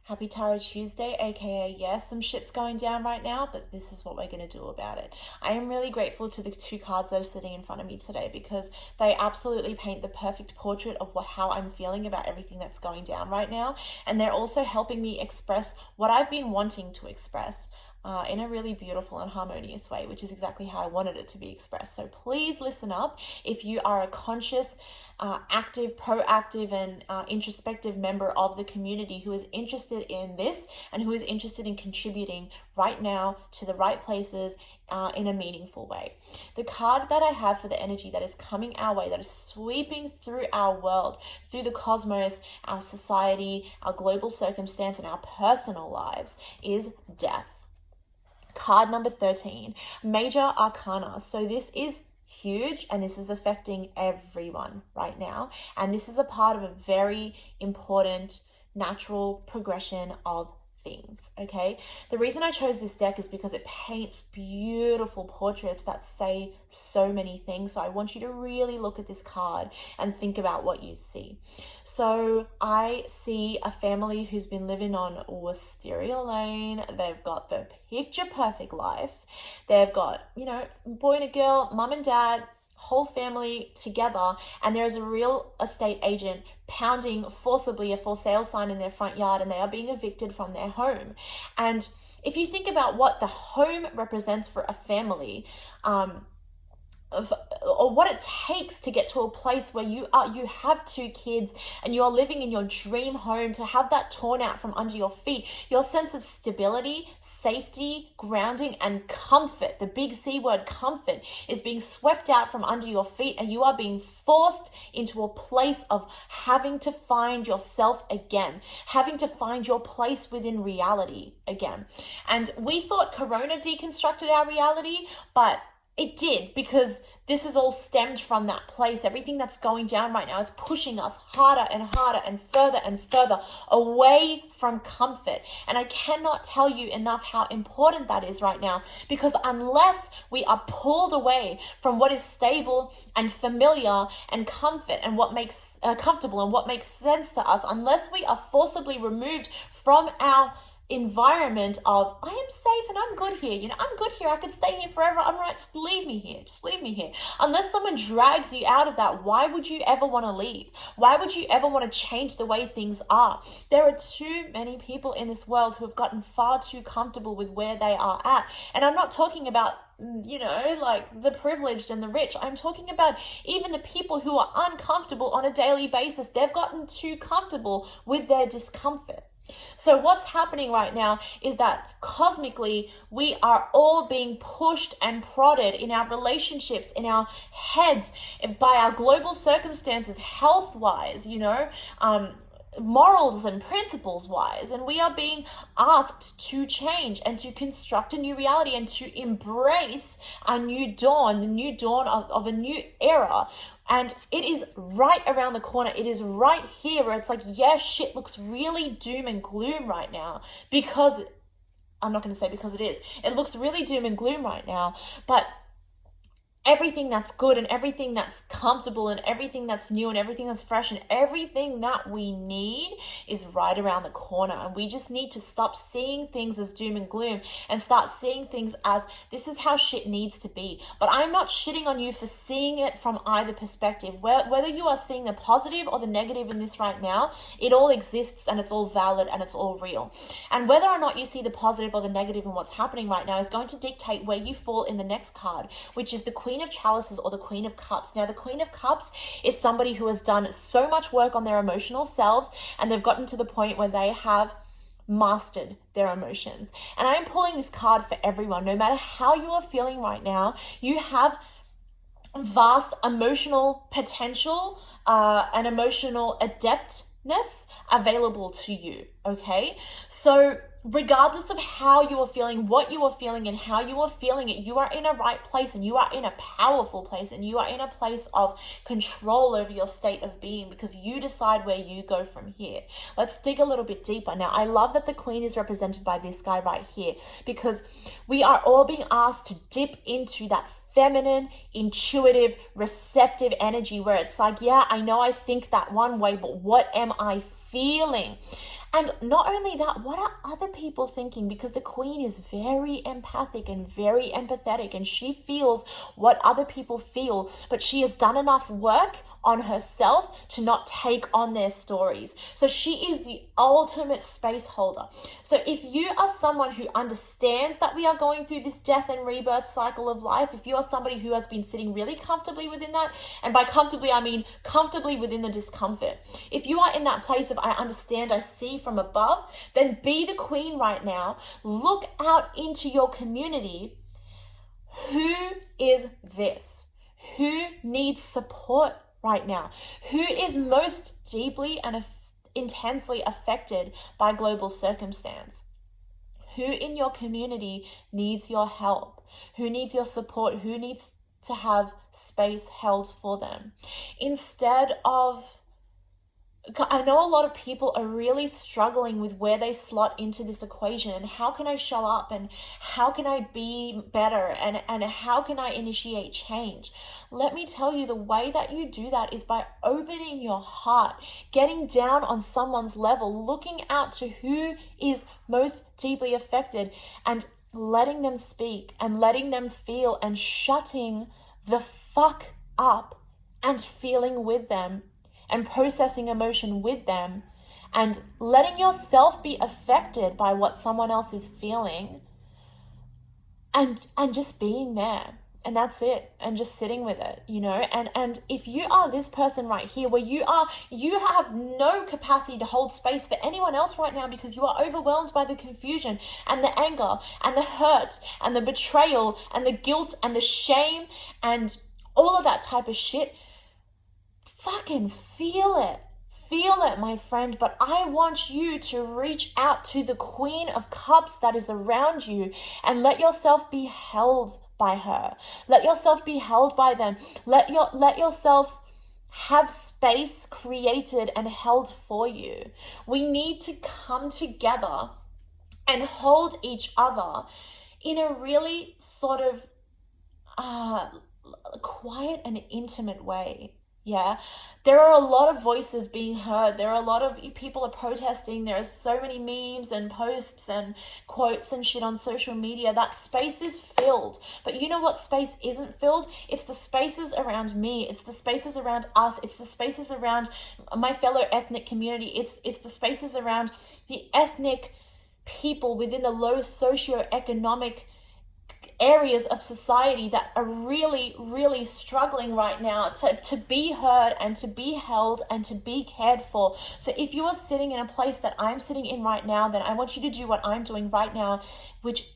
Happy Tarot Tuesday, aka yes, some shit's going down right now, but this is what we're going to do about it. I am really grateful to the two cards that are sitting in front of me today because they absolutely paint the perfect portrait of how I'm feeling about everything that's going down right now. And they're also helping me express what I've been wanting to express in a really beautiful and harmonious way, which is exactly how I wanted it to be expressed. So please listen up if you are a conscious, active, proactive, and introspective member of the community who is interested in this and who is interested in contributing right now to the right places in a meaningful way. The card that I have for the energy that is coming our way, that is sweeping through our world, through the cosmos, our society, our global circumstance, and our personal lives is Death. Card number 13, Major Arcana. So this is huge and this is affecting everyone right now. And this is a part of a very important natural progression of things, okay? The reason I chose this deck is because it paints beautiful portraits that say so many things. So I want you to really look at this card and think about what you see. So I see a family who's been living on Wisteria Lane. They've got the picture perfect life. They've got, boy and a girl, mum and dad, whole family together, and there's a real estate agent pounding forcibly a for sale sign in their front yard, and they are being evicted from their home. And if you think about what the home represents for a family, or what it takes to get to a place where you have two kids and you're living in your dream home, to have that torn out from under your feet, your sense of stability, safety, grounding, and comfort, the big C word, comfort, is being swept out from under your feet, and you are being forced into a place of having to find yourself again, having to find your place within reality again. And we thought Corona deconstructed our reality, but it did, because this is all stemmed from that place. Everything that's going down right now is pushing us harder and harder and further away from comfort. And I cannot tell you enough how important that is right now, because unless we are pulled away from what is stable and familiar and comfort and what makes comfortable and what makes sense to us, unless we are forcibly removed from our environment of I am safe and I'm good here, I'm good here, I could stay here forever, I'm right, just leave me here. Unless someone drags you out of that, why would you ever want to leave? Why would you ever want to change the way things are? There are too many people in this world who have gotten far too comfortable with where they are at. And I'm not talking about like the privileged and the rich. I'm talking about even the people who are uncomfortable on a daily basis. They've gotten too comfortable with their discomfort. So what's happening right now is that cosmically we are all being pushed and prodded in our relationships, in our heads, by our global circumstances, health-wise, morals and principles wise, and we are being asked to change and to construct a new reality and to embrace a new dawn, the new dawn of a new era. And it is right around the corner. It is right here where it's like, yeah, shit looks really doom and gloom right now, because I'm not going to say because it looks really doom and gloom right now, but everything that's good and everything that's comfortable and everything that's new and everything that's fresh and everything that we need is right around the corner. And we just need to stop seeing things as doom and gloom and start seeing things as this is how shit needs to be. But I'm not shitting on you for seeing it from either perspective. Whether you are seeing the positive or the negative in this right now, it all exists and it's all valid and it's all real. And whether or not you see the positive or the negative in what's happening right now is going to dictate where you fall in the next card, which is the Queen of Chalices or the Queen of Cups. Now, the Queen of Cups is somebody who has done so much work on their emotional selves, and they've gotten to the point where they have mastered their emotions. And I am pulling this card for everyone. No matter how you are feeling right now, you have vast emotional potential and emotional adeptness available to you, okay? So regardless of how you are feeling, what you are feeling, and how you are feeling it, you are in a right place, and you are in a powerful place, and you are in a place of control over your state of being, because you decide where you go from here. Let's dig a little bit deeper. Now, I love that the Queen is represented by this guy right here, because we are all being asked to dip into that feminine, intuitive, receptive energy where it's like, yeah, I know I think that one way, but what am I feeling? And not only that, what are other people thinking? Because the queen is very empathic and very empathetic, and she feels what other people feel, but she has done enough work on herself to not take on their stories. So she is the ultimate space holder. So if you are someone who understands that we are going through this death and rebirth cycle of life, if you are somebody who has been sitting really comfortably within that, and by comfortably I mean comfortably within the discomfort, if you are in that place of I understand, I see from above, then be the queen right now. Look out into your community. Who is this? Who needs support right now? Who is most deeply and intensely affected by global circumstance? Who in your community needs your help? Who needs your support? Who needs to have space held for them? Instead of, I know a lot of people are really struggling with where they slot into this equation, and how can I show up, and how can I be better, and how can I initiate change? Let me tell you, the way that you do that is by opening your heart, getting down on someone's level, looking out to who is most deeply affected, and letting them speak and letting them feel, and shutting the fuck up and feeling with them and processing emotion with them, and letting yourself be affected by what someone else is feeling, and just being there. And that's it. And just sitting with it, you know. And if you are this person right here where you have no capacity to hold space for anyone else right now, because you are overwhelmed by the confusion and the anger and the hurt and the betrayal and the guilt and the shame and all of that type of shit, fucking feel it. Feel it, my friend. But I want you to reach out to the Queen of Cups that is around you and let yourself be held by her. Let yourself be held by them. Let yourself have space created and held for you. We need to come together and hold each other in a really sort of quiet and intimate way. Yeah, there are a lot of voices being heard. There are a lot of people are protesting. There are so many memes and posts and quotes and shit on social media. That space is filled. But you know what space isn't filled? It's the spaces around me. It's the spaces around us. It's the spaces around my fellow ethnic community. It's the spaces around the ethnic people within the low socioeconomic areas of society that are really, really struggling right now to be heard and to be held and to be cared for. So if you are sitting in a place that I'm sitting in right now, then I want you to do what I'm doing right now, which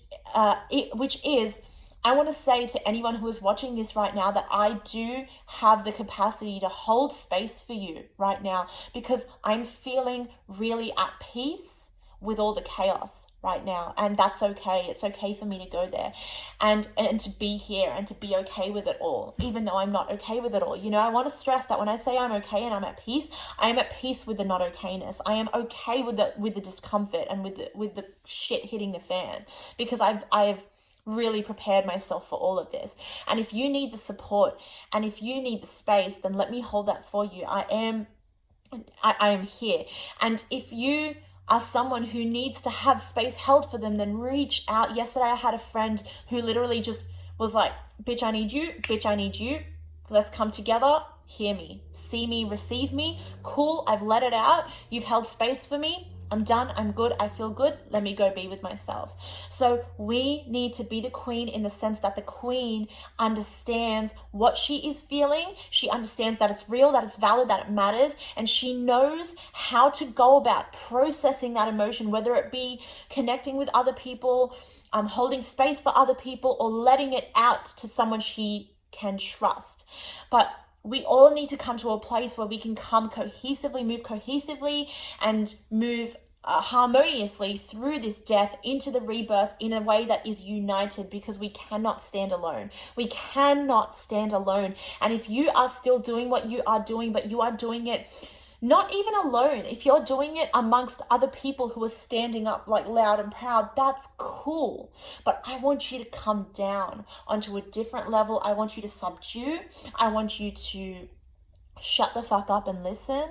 is, I want to say to anyone who is watching this right now that I do have the capacity to hold space for you right now, because I'm feeling really at peace with all the chaos right now, and that's okay. It's okay for me to go there and to be here and to be okay with it all, even though I'm not okay with it all. You know, I want to stress that when I say I'm okay and I'm at peace, I am at peace with the not okayness. I am okay with the discomfort and with the shit hitting the fan, because I've really prepared myself for all of this. And if you need the support and if you need the space, then let me hold that for you. I am here. And if you are someone who needs to have space held for them, then reach out. Yesterday I had a friend who literally just was like, bitch, I need you. Bitch, I need you. Let's come together. Hear me, see me, receive me. Cool, I've let it out. You've held space for me. I'm done. I'm good. I feel good. Let me go be with myself. So we need to be the queen in the sense that the queen understands what she is feeling. She understands that it's real, that it's valid, that it matters. And she knows how to go about processing that emotion, whether it be connecting with other people, holding space for other people, or letting it out to someone she can trust. But we all need to come to a place where we can come cohesively, move cohesively, and move harmoniously through this death into the rebirth in a way that is united, because we cannot stand alone. We cannot stand alone. And if you are still doing what you are doing, but you are doing it not even alone, if you're doing it amongst other people who are standing up like loud and proud, that's cool. But I want you to come down onto a different level. I want you to subdue. I want you to shut the fuck up and listen.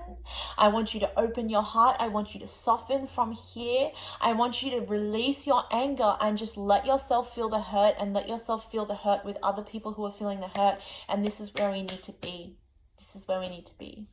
I want you to open your heart. I want you to soften from here. I want you to release your anger and just let yourself feel the hurt, and let yourself feel the hurt with other people who are feeling the hurt. And this is where we need to be. This is where we need to be.